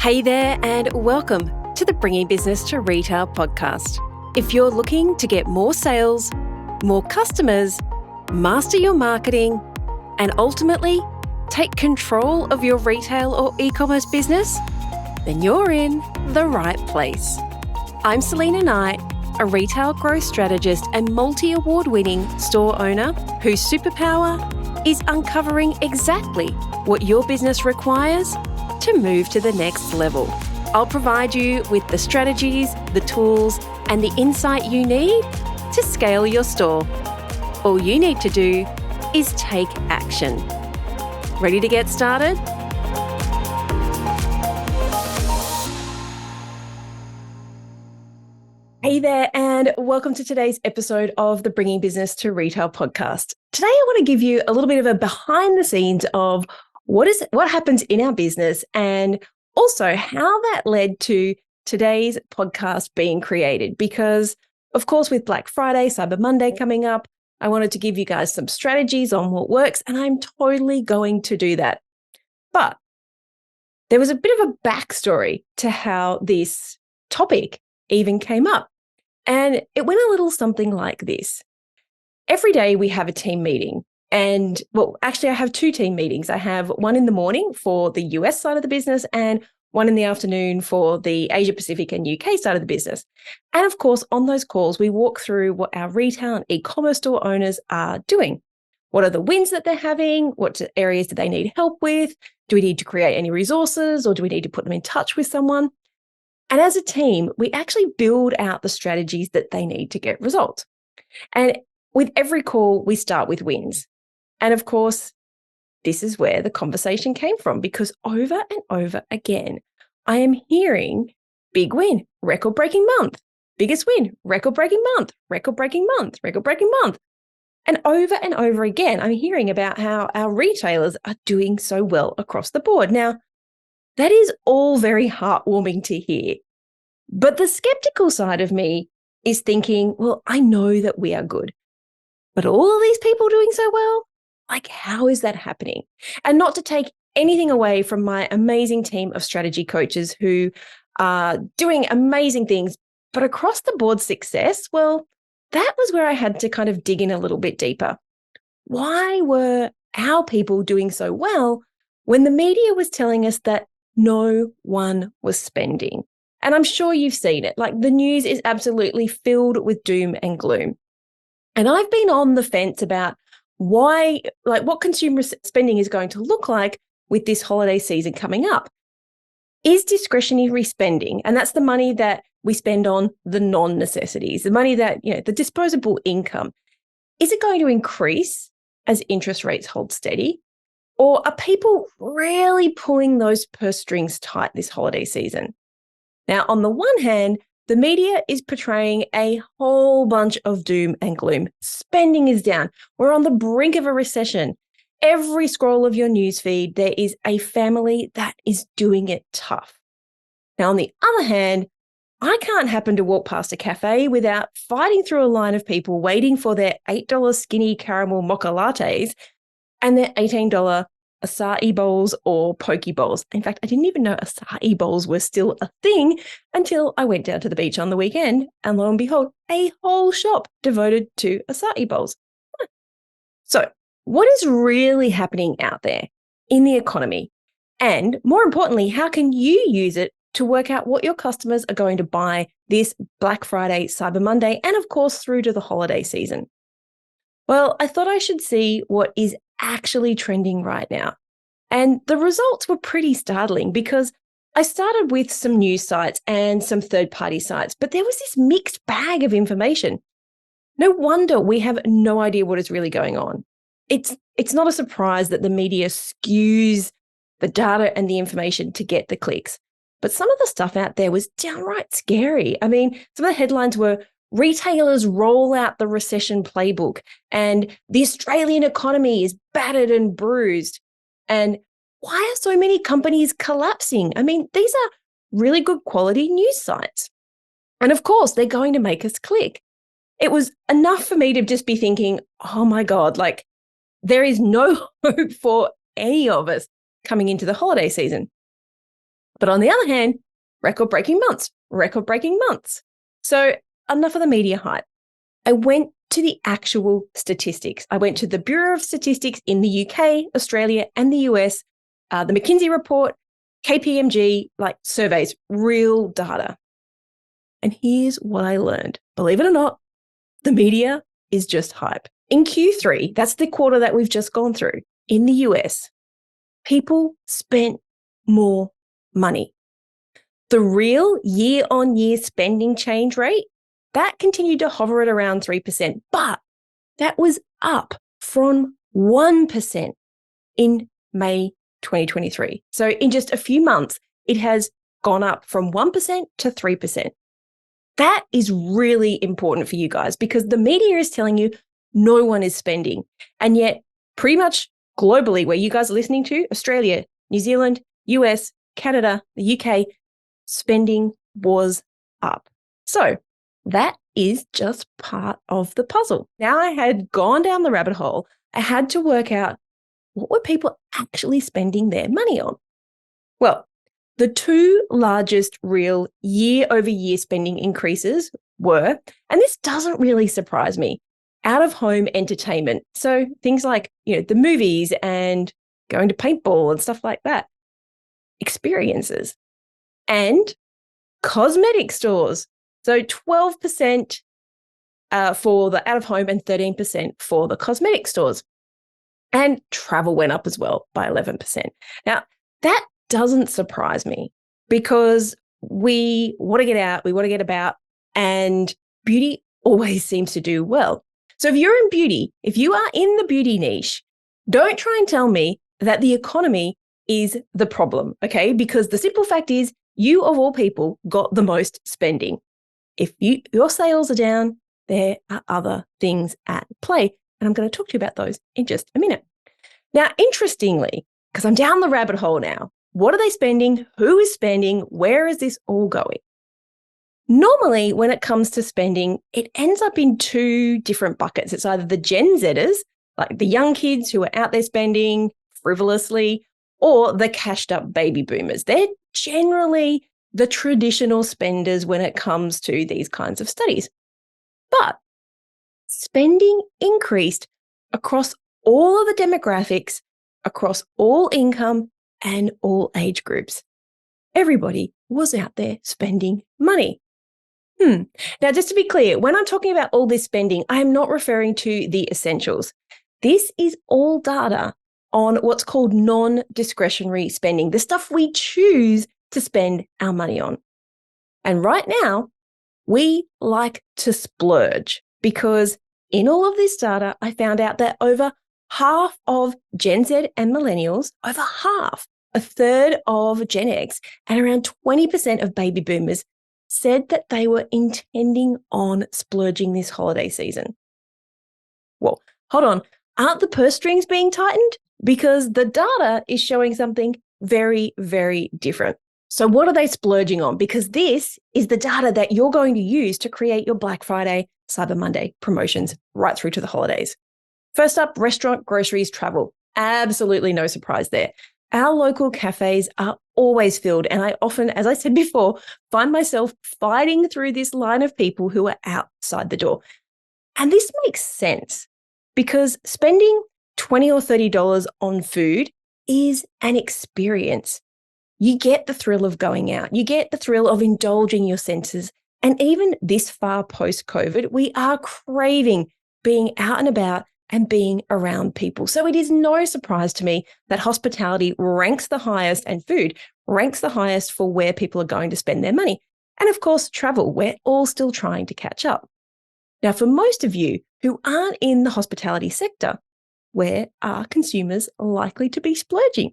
Hey there, and welcome to the Bringing Business to Retail podcast. If you're looking to get more sales, more customers, master your marketing, and ultimately take control of your retail or e-commerce business, then you're in the right place. I'm Selena Knight, a retail growth strategist and multi-award-winning store owner whose superpower is uncovering exactly what your business requires to move to the next level. I'll provide you with the strategies, the tools, and the insight you need to scale your store. All you need to do is take action. Ready to get started? Hey there, and welcome to today's episode of the Bringing Business to Retail podcast. Today, I want to give you a little bit of a behind the scenes of what happens in our business, and also how that led to today's podcast being created. Because, of course, with Black Friday, Cyber Monday coming up, I wanted to give you guys some strategies on what works, and I'm totally going to do that. But there was a bit of a backstory to how this topic even came up. And it went a little something like this. Every day we have a team meeting. And well, actually, I have two team meetings. I have one in the morning for the US side of the business and one in the afternoon for the Asia Pacific and UK side of the business. And of course, on those calls, we walk through what our retail and e-commerce store owners are doing. What are the wins that they're having? What areas do they need help with? Do we need to create any resources, or do we need to put them in touch with someone? And as a team, we actually build out the strategies that they need to get results. And with every call, we start with wins. And of course, this is where the conversation came from, because over and over again, I am hearing big win, record-breaking month, biggest win, record-breaking month, record-breaking month, record-breaking month. And over again, I'm hearing about how our retailers are doing so well across the board. Now, that is all very heartwarming to hear. But the skeptical side of me is thinking, well, I know that we are good, but all of these people doing so well, like, how is that happening? And not to take anything away from my amazing team of strategy coaches who are doing amazing things, but across the board success, well, that was where I had to kind of dig in a little bit deeper. Why were our people doing so well when the media was telling us that no one was spending? And I'm sure you've seen it. Like, the news is absolutely filled with doom and gloom. And I've been on the fence about what consumer spending is going to look like with this holiday season coming up. Is discretionary spending, and that's the money that we spend on the non-necessities, the money that, the disposable income, is it going to increase as interest rates hold steady? Or are people really pulling those purse strings tight this holiday season? Now, on the one hand, the media is portraying a whole bunch of doom and gloom. Spending is down. We're on the brink of a recession. Every scroll of your newsfeed, there is a family that is doing it tough. Now, on the other hand, I can't happen to walk past a cafe without fighting through a line of people waiting for their $8 skinny caramel mocha lattes and their $18 acai bowls or poke bowls. In fact, I didn't even know acai bowls were still a thing until I went down to the beach on the weekend, and lo and behold, a whole shop devoted to acai bowls. So, what is really happening out there in the economy? And more importantly, how can you use it to work out what your customers are going to buy this Black Friday, Cyber Monday, and of course through to the holiday season? Well, I thought I should see what is actually trending right now. And the results were pretty startling, because I started with some news sites and some third-party sites, but there was this mixed bag of information. No wonder we have no idea what is really going on. It's not a surprise that the media skews the data and the information to get the clicks. But some of the stuff out there was downright scary. I mean, some of the headlines were, retailers roll out the recession playbook, and the Australian economy is battered and bruised. And why are so many companies collapsing? I mean, these are really good quality news sites. And of course, they're going to make us click. It was enough for me to just be thinking, oh my God, like, there is no hope for any of us coming into the holiday season. But on the other hand, record-breaking months. So enough of the media hype. I went to the actual statistics. I went to the Bureau of Statistics in the UK, Australia, and the US, the McKinsey report, KPMG, like surveys, real data. And here's what I learned. Believe it or not, the media is just hype. In Q3, that's the quarter that we've just gone through, in the US, people spent more money. The real year-on-year spending change rate, that continued to hover at around 3%, but that was up from 1% in May 2023. So in just a few months, it has gone up from 1% to 3%. That is really important for you guys because the media is telling you no one is spending. And yet, pretty much globally, where you guys are listening to, Australia, New Zealand, US, Canada, the UK, spending was up. So that is just part of the puzzle. Now I had gone down the rabbit hole. I had to work out what were people actually spending their money on? Well, the two largest real year-over-year spending increases were, and this doesn't really surprise me, out-of-home entertainment. So things like, the movies and going to paintball and stuff like that. Experiences. And cosmetic stores. So 12% for the out-of-home and 13% for the cosmetic stores. And travel went up as well by 11%. Now, that doesn't surprise me because we want to get out, we want to get about, and beauty always seems to do well. So if you're in beauty, if you are in the beauty niche, don't try and tell me that the economy is the problem, okay? Because the simple fact is you, of all people, got the most spending. If your sales are down, there are other things at play. And I'm going to talk to you about those in just a minute. Now, interestingly, because I'm down the rabbit hole now, what are they spending? Who is spending? Where is this all going? Normally, when it comes to spending, it ends up in two different buckets. It's either the Gen Zers, like the young kids who are out there spending frivolously, or the cashed up baby boomers. They're generally the traditional spenders when it comes to these kinds of studies. But spending increased across all of the demographics, across all income and all age groups. Everybody was out there spending money. Now, just to be clear, when I'm talking about all this spending, I am not referring to the essentials. This is all data on what's called non-discretionary spending, the stuff we choose to spend our money on. And right now, we like to splurge because in all of this data, I found out that over half of Gen Z and millennials, over half, a third of Gen X, and around 20% of baby boomers said that they were intending on splurging this holiday season. Well, hold on. Aren't the purse strings being tightened? Because the data is showing something very, very different. So what are they splurging on? Because this is the data that you're going to use to create your Black Friday, Cyber Monday promotions right through to the holidays. First up, restaurant, groceries, travel. Absolutely no surprise there. Our local cafes are always filled, and I often, as I said before, find myself fighting through this line of people who are outside the door. And this makes sense because spending $20 or $30 on food is an experience. You get the thrill of going out. You get the thrill of indulging your senses. And even this far post-COVID, we are craving being out and about and being around people. So it is no surprise to me that hospitality ranks the highest and food ranks the highest for where people are going to spend their money. And of course, travel, we're all still trying to catch up. Now, for most of you who aren't in the hospitality sector, where are consumers likely to be splurging?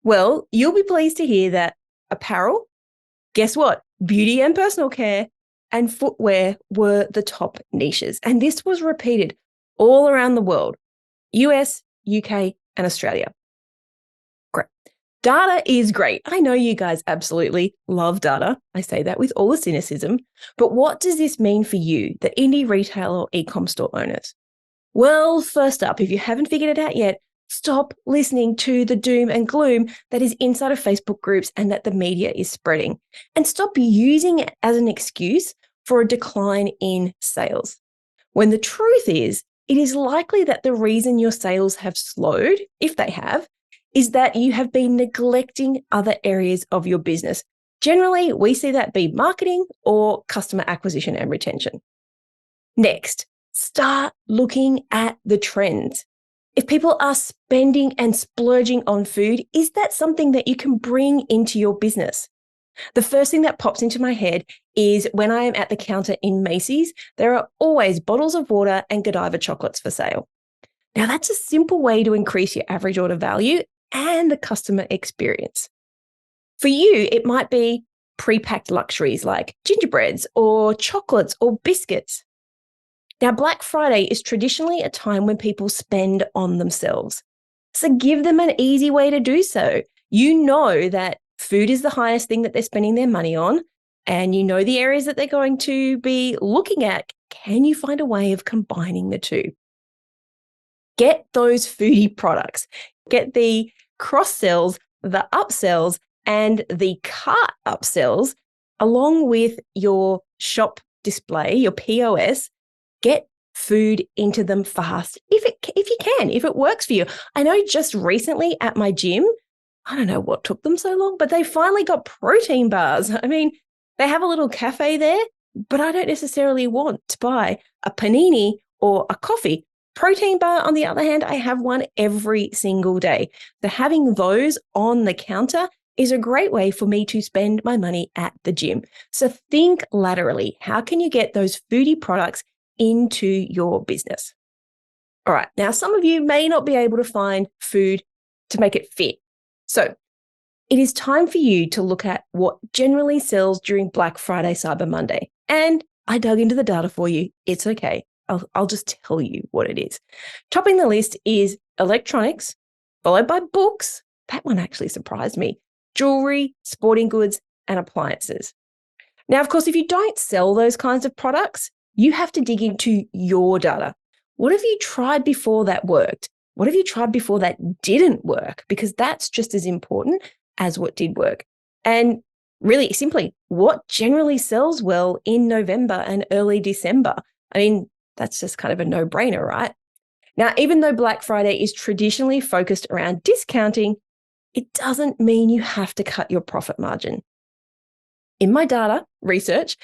Well, you'll be pleased to hear that apparel, guess what? Beauty and personal care and footwear were the top niches. And this was repeated all around the world, US, UK, and Australia. Great. Data is great. I know you guys absolutely love data. I say that with all the cynicism. But what does this mean for you, the indie retail or e-com store owners? Well, first up, if you haven't figured it out yet, Stop listening to the doom and gloom that is inside of Facebook groups and that the media is spreading. And stop using it as an excuse for a decline in sales. When the truth is, it is likely that the reason your sales have slowed, if they have, is that you have been neglecting other areas of your business. Generally, we see that be marketing or customer acquisition and retention. Next, start looking at the trends. If people are spending and splurging on food, is that something that you can bring into your business? The first thing that pops into my head is when I am at the counter in Macy's, there are always bottles of water and Godiva chocolates for sale. Now, that's a simple way to increase your average order value and the customer experience. For you, it might be pre-packed luxuries like gingerbreads or chocolates or biscuits. Now, Black Friday is traditionally a time when people spend on themselves. So give them an easy way to do so. You know that food is the highest thing that they're spending their money on, and you know the areas that they're going to be looking at. Can you find a way of combining the two? Get those foodie products. Get the cross-sells, the upsells, and the cart upsells along with your shop display, your POS. Get food into them fast if you can, if it works for you. I know just recently at my gym, I don't know what took them so long, but they finally got protein bars. I mean, they have a little cafe there, but I don't necessarily want to buy a panini or a coffee. Protein bar, on the other hand, I have one every single day. So having those on the counter is a great way for me to spend my money at the gym. So think laterally. How can you get those foodie products into your business? All right. Now, some of you may not be able to find food to make it fit. So it is time for you to look at what generally sells during Black Friday, Cyber Monday. And I dug into the data for you. It's okay. I'll just tell you what it is. Topping the list is electronics, followed by books. That one actually surprised me. Jewelry, sporting goods, and appliances. Now, of course, if you don't sell those kinds of products, you have to dig into your data. What have you tried before that worked? What have you tried before that didn't work? Because that's just as important as what did work. And really simply, what generally sells well in November and early December? I mean, that's just kind of a no-brainer, right? Now, even though Black Friday is traditionally focused around discounting, it doesn't mean you have to cut your profit margin. In my data research,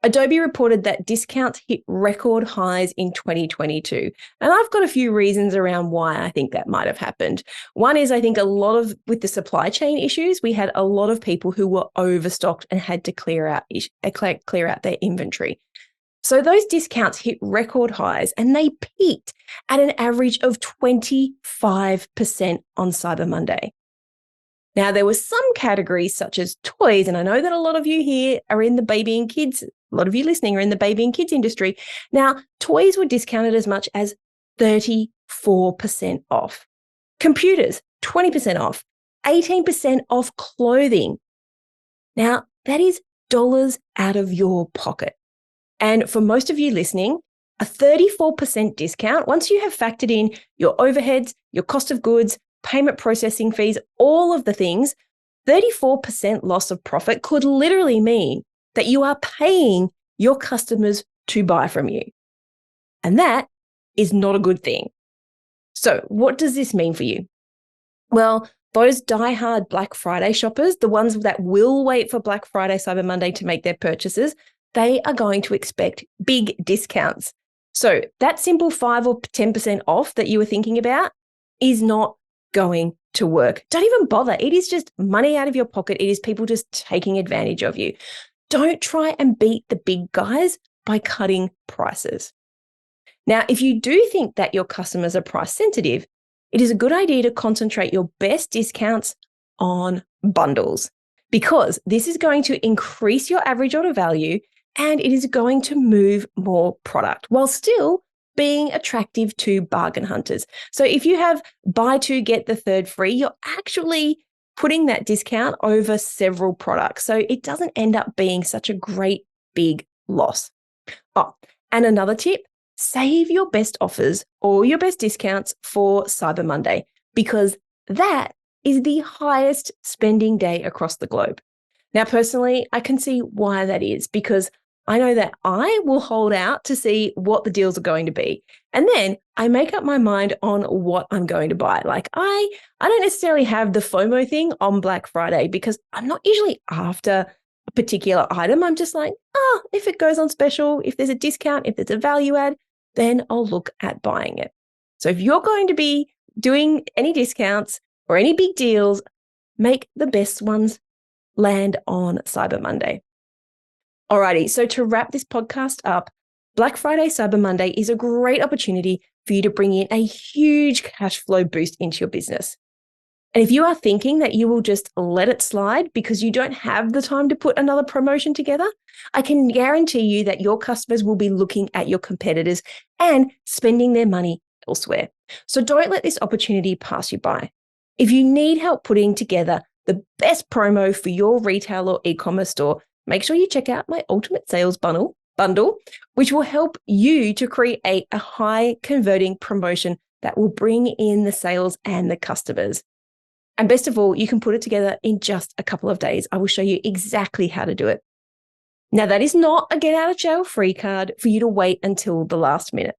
Adobe reported that discounts hit record highs in 2022. And I've got a few reasons around why I think that might have happened. One is I think with the supply chain issues, we had a lot of people who were overstocked and had to clear out their inventory. So those discounts hit record highs and they peaked at an average of 25% on Cyber Monday. Now, there were some categories such as toys, and I know that a lot of you here are in the baby and kids, a lot of you listening are in the baby and kids industry. Now, toys were discounted as much as 34% off. Computers, 20% off. 18% off clothing. Now, that is dollars out of your pocket. And for most of you listening, a 34% discount, once you have factored in your overheads, your cost of goods, payment processing fees, all of the things, 34% loss of profit could literally mean that you are paying your customers to buy from you. And that is not a good thing. So what does this mean for you? Well, those diehard Black Friday shoppers, the ones that will wait for Black Friday, Cyber Monday to make their purchases, they are going to expect big discounts. So that simple 5 or 10% off that you were thinking about is not going to work. Don't even bother. It is just money out of your pocket. It is people just taking advantage of you. Don't try and beat the big guys by cutting prices. Now, if you do think that your customers are price sensitive, it is a good idea to concentrate your best discounts on bundles, because this is going to increase your average order value and it is going to move more product while still being attractive to bargain hunters. So if you have buy two, get the third free, you're actually putting that discount over several products. So it doesn't end up being such a great big loss. Oh, and another tip, save your best offers or your best discounts for Cyber Monday. because that is the highest spending day across the globe. Now, personally, I can see why that is, because I know that I will hold out to see what the deals are going to be. And then I make up my mind on what I'm going to buy. Like I don't necessarily have the FOMO thing on Black Friday because I'm not usually after a particular item. I'm just like, if it goes on special, if there's a discount, if there's a value add, then I'll look at buying it. So if you're going to be doing any discounts or any big deals, make the best ones land on Cyber Monday. Alrighty, so to wrap this podcast up, Black Friday, Cyber Monday is a great opportunity for you to bring in a huge cash flow boost into your business. And if you are thinking that you will just let it slide because you don't have the time to put another promotion together, I can guarantee you that your customers will be looking at your competitors and spending their money elsewhere. So don't let this opportunity pass you by. If you need help putting together the best promo for your retail or e-commerce store, make sure you check out my Ultimate Sales Bundle, which will help you to create a high converting promotion that will bring in the sales and the customers. And best of all, you can put it together in just a couple of days. I will show you exactly how to do it. Now, that is not a get out of jail free card for you to wait until the last minute.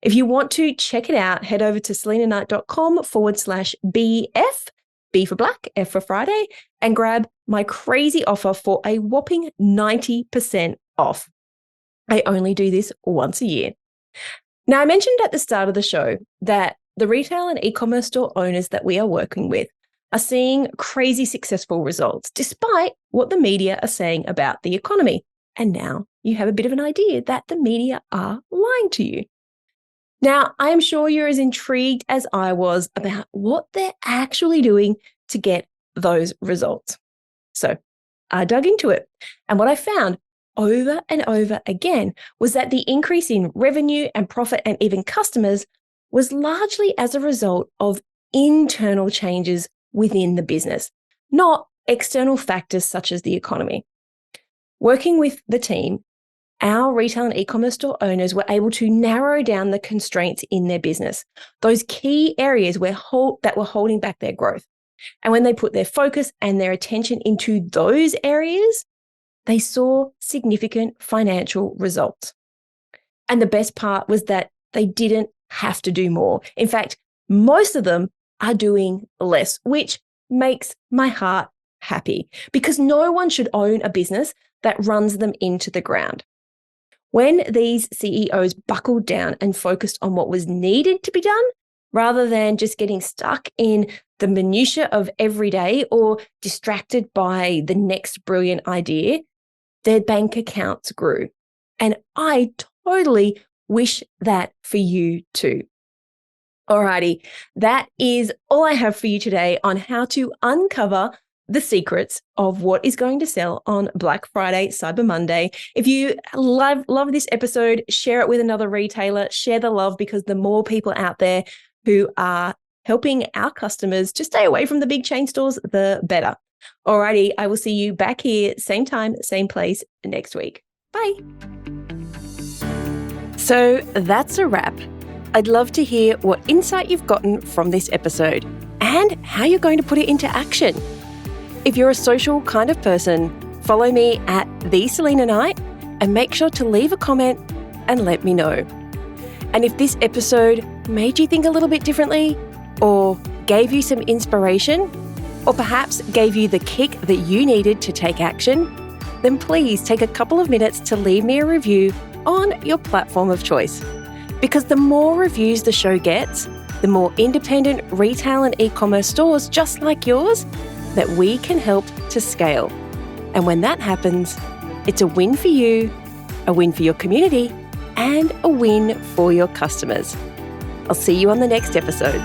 If you want to check it out, head over to selinaknight.com/BF, B for Black, F for Friday, and grab my crazy offer for a whopping 90% off. I only do this once a year. Now, I mentioned at the start of the show that the retail and e-commerce store owners that we are working with are seeing crazy successful results, despite what the media are saying about the economy. And now you have a bit of an idea that the media are lying to you. Now, I am sure you're as intrigued as I was about what they're actually doing to get those results. So I dug into it. And what I found over and over again was that the increase in revenue and profit and even customers was largely as a result of internal changes within the business, not external factors such as the economy. Working with the team, our retail and e-commerce store owners were able to narrow down the constraints in their business, those key areas that were holding back their growth. And when they put their focus and their attention into those areas, they saw significant financial results. And the best part was that they didn't have to do more. In fact, most of them are doing less, which makes my heart happy because no one should own a business that runs them into the ground. When these CEOs buckled down and focused on what was needed to be done, rather than just getting stuck in the minutiae of every day or distracted by the next brilliant idea, their bank accounts grew. And I totally wish that for you too. Alrighty, that is all I have for you today on how to uncover the secrets of what is going to sell on Black Friday, Cyber Monday. If you love this episode, share it with another retailer, share the love, because the more people out there who are helping our customers to stay away from the big chain stores, the better. Alrighty, I will see you back here, same time, same place next week. Bye. So that's a wrap. I'd love to hear what insight you've gotten from this episode and how you're going to put it into action. If you're a social kind of person, follow me at @TheSelinaKnight and make sure to leave a comment and let me know. And if this episode made you think a little bit differently, or gave you some inspiration, or perhaps gave you the kick that you needed to take action, then please take a couple of minutes to leave me a review on your platform of choice. Because the more reviews the show gets, the more independent retail and e-commerce stores just like yours that we can help to scale. And when that happens, it's a win for you, a win for your community, and a win for your customers. I'll see you on the next episode.